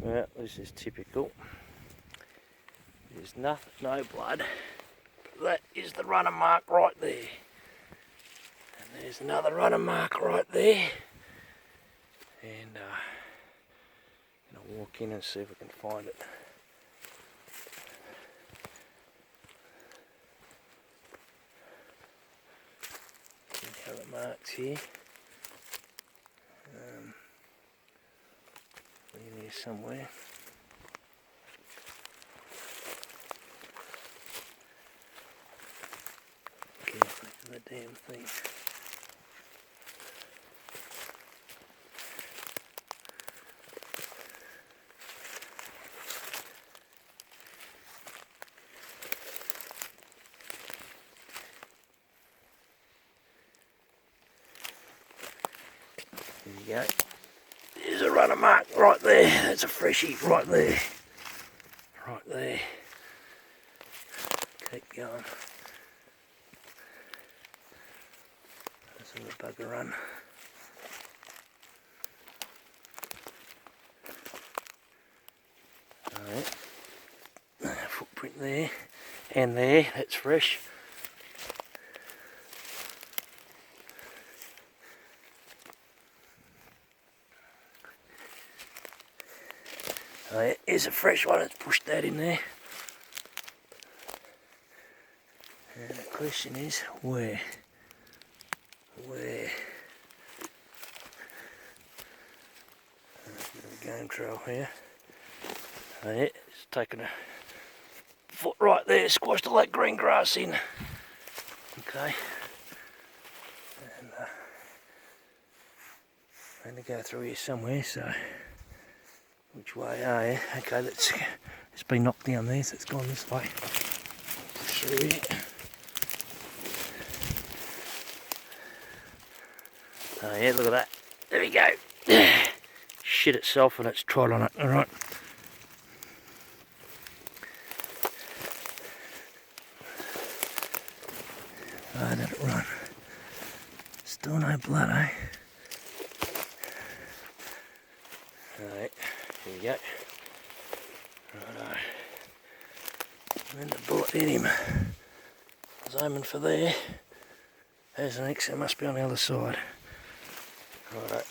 Well, this is typical. There's nothing, no blood. That is the runner mark right there. And there's another runner mark right there. And I'll walk in and see if I can find it. See how the marks here. In here somewhere. Carefully for the damn thing. There you go. There's a runner mark right there. That's a freshie right there. Right there. Keep going. That's a bugger run. Alright. Footprint there. And there. That's fresh. Here's a fresh one, let's push that in there. And the question is, where? Where? There's a game trail here. It's taken a foot right there, squashed all that green grass in. Okay. And I'm going to go through here somewhere, so... Which way are you? Okay, it's been knocked down there, so it's gone this way. Push through here. Oh yeah, look at that. There we go. Shit itself and it's trod on it, alright. Oh, let it run. Still no blood, eh? Alright. Here we go. Righto. And then the bullet hit him. I was aiming for there. There's an X, it must be on the other side. Righto.